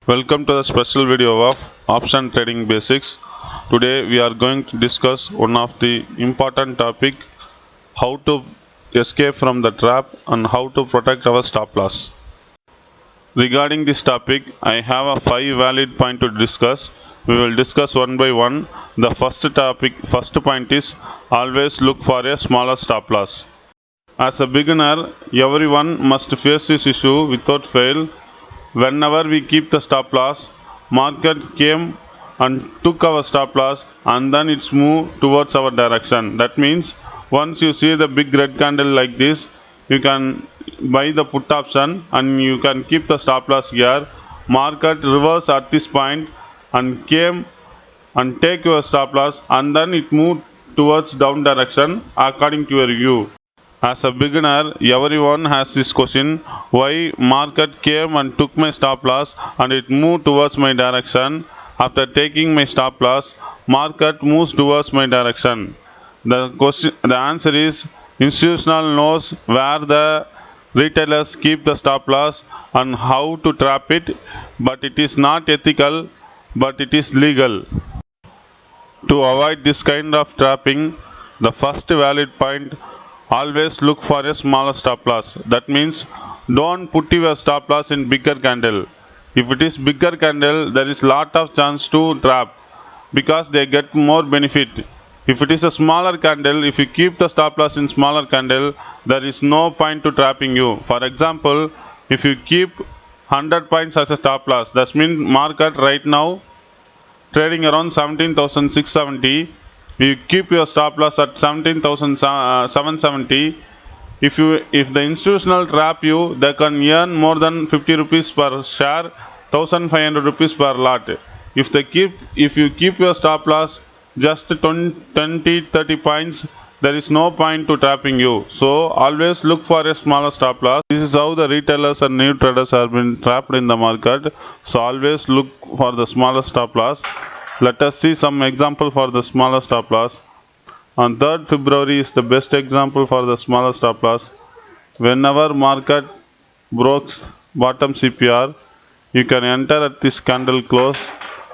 Welcome to the special video of option trading basics. Today we are going to discuss one of the important topic, how to escape from the trap and how to protect our stop loss. Regarding this topic, I have a 5 valid point to discuss. We will discuss one by one. The first point is always look for a smaller stop loss. As a beginner, everyone must face this issue without fail. Whenever we keep the stop loss, market came and took our stop loss and then it's moved towards our direction. That means once you see the big red candle like this, you can buy the put option and you can keep the stop loss here. Market reverse at this point and came and take your stop loss and then it moved towards down direction according to your view. As a beginner, everyone has this question, why market came and took my stop loss and it moved towards my direction. After taking my stop loss, market moves towards my direction. The answer is institutional knows where the retailers keep the stop loss and how to trap it, but it is not ethical, but it is legal. To avoid this kind of trapping, the first valid point, always look for a smaller stop loss. That means don't put your stop loss in bigger candle. If it is bigger candle, there is lot of chance to trap because they get more benefit. If it is a smaller candle, if you keep the stop loss in smaller candle, there is no point to trapping you. For example, if you keep 100 points as a stop loss, that means market right now trading around 17,670. You keep your stop loss at 17,770. If the institutional trap you, they can earn more than 50 rupees per share, 1,500 rupees per lot. If you keep your stop loss just 20-30 points, there is no point to trapping you. So always look for a smaller stop loss. This is how the retailers and new traders have been trapped in the market. So always look for the smaller stop loss. Let us see some example for the smaller stop loss. On 3rd February is the best example for the smaller stop loss. Whenever market breaks bottom CPR, you can enter at this candle close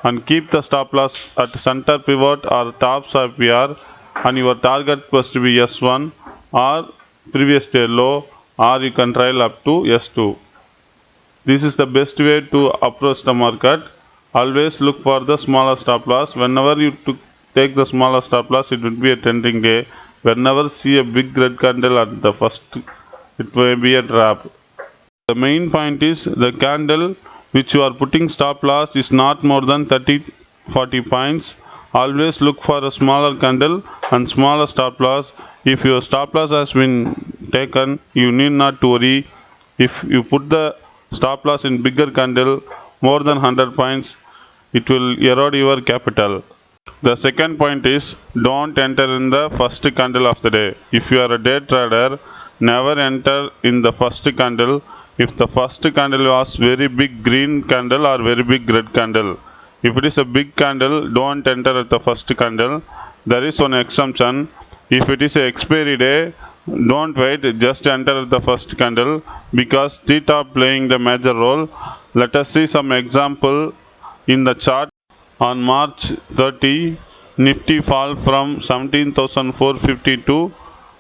and keep the stop loss at center pivot or top CPR, and your target must be S1 or previous day low, or you can trail up to S2. This is the best way to approach the market. Always look for the smaller stop loss. Whenever you take the smaller stop loss, it would be a trending day. Whenever see a big red candle at the first, it may be a trap. The main point is the candle which you are putting stop loss is not more than 30-40 points. Always look for a smaller candle and smaller stop loss. If your stop loss has been taken, you need not to worry. If you put the stop loss in bigger candle, more than 100 points, it will erode your capital. The second point is don't enter in the first candle of the day. If you are a day trader, never enter in the first candle. If the first candle was very big green candle or very big red candle. If it is a big candle, don't enter at the first candle. There is one exemption. If it is a expiry day, don't wait, just enter at the first candle because theta playing the major role. Let us see some example in the chart. On March 30, Nifty fall from 17,450 to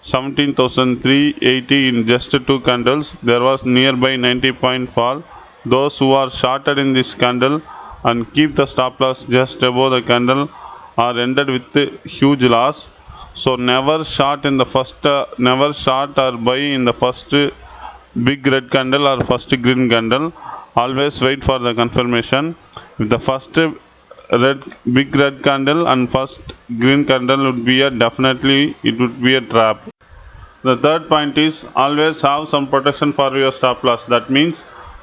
17,380 in just 2 candles. There was nearby 90 point fall. Those who are shorted in this candle and keep the stop loss just above the candle are ended with a huge loss. So never short in the first, never short or buy in the first big red candle or first green candle. Always wait for the confirmation. If the first big red candle and first green candle would be definitely it would be a trap. The third point is always have some protection for your stop loss. That means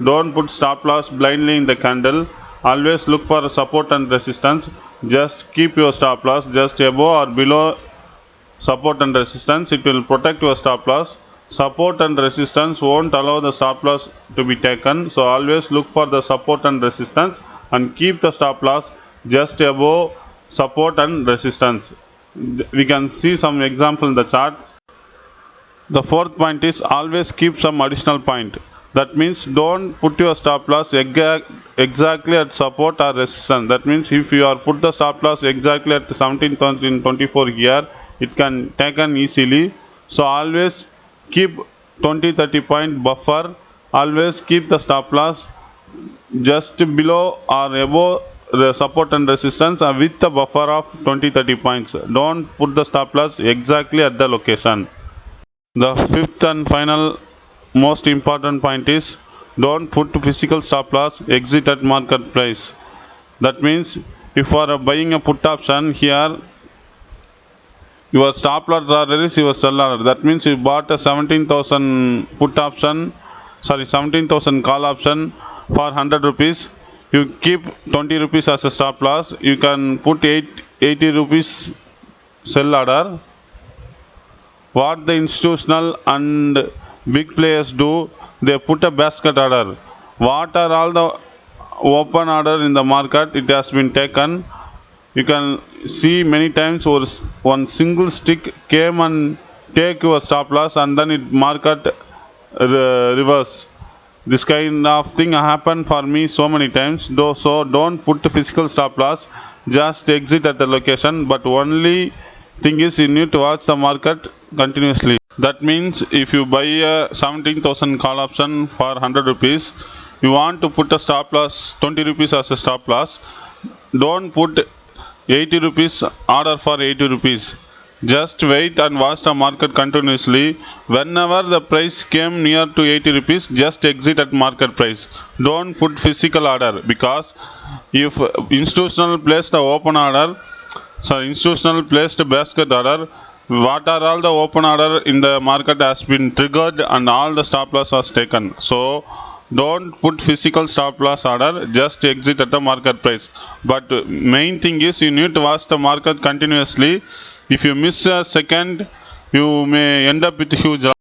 don't put stop loss blindly in the candle. Always look for a support and resistance. Just keep your stop loss just above or below support and resistance. It will protect your stop loss. Support and resistance won't allow the stop loss to be taken. So always look for the support and resistance and keep the stop loss just above support and resistance. We can see some example in the chart. The fourth point is always keep some additional point. That means don't put your stop loss exactly at support or resistance. That means if you are put the stop loss exactly at 17,024 here, it can taken easily. So always keep 20-30 point buffer. Always keep the stop loss just below or above the support and resistance with the buffer of 20-30 points. Don't put the stop loss exactly at the location. The fifth and final most important point is don't put physical stop loss exit at market price. That means if you are buying a put option here, your stop loss order is your sell order. That means you bought a 17,000 put option, 17,000 call option for 100 rupees. You keep 20 rupees as a stop loss. You can put 80 rupees sell order. What the institutional and big players do, they put a basket order. What are all the open order in the market, it has been taken. You can see many times one single stick came and take your stop loss and then it market reverse. This kind of thing happened for me so many times. So don't put the physical stop loss, just exit at the location. But only thing is you need to watch the market continuously. That means if you buy a 17,000 call option for 100 rupees, you want to put a stop loss 20 rupees as a stop loss. Don't put 80 rupees order for 80 rupees. Just wait and watch the market continuously. Whenever the price came near to 80 rupees, just exit at market price. Don't put physical order, because if institutional place the open order, institutional placed basket order, what are all the open order in the market has been triggered and all the stop loss was taken. So don't put physical stop loss order, just exit at the market price. But main thing is you need to watch the market continuously. If you miss a second, you may end up with huge loss.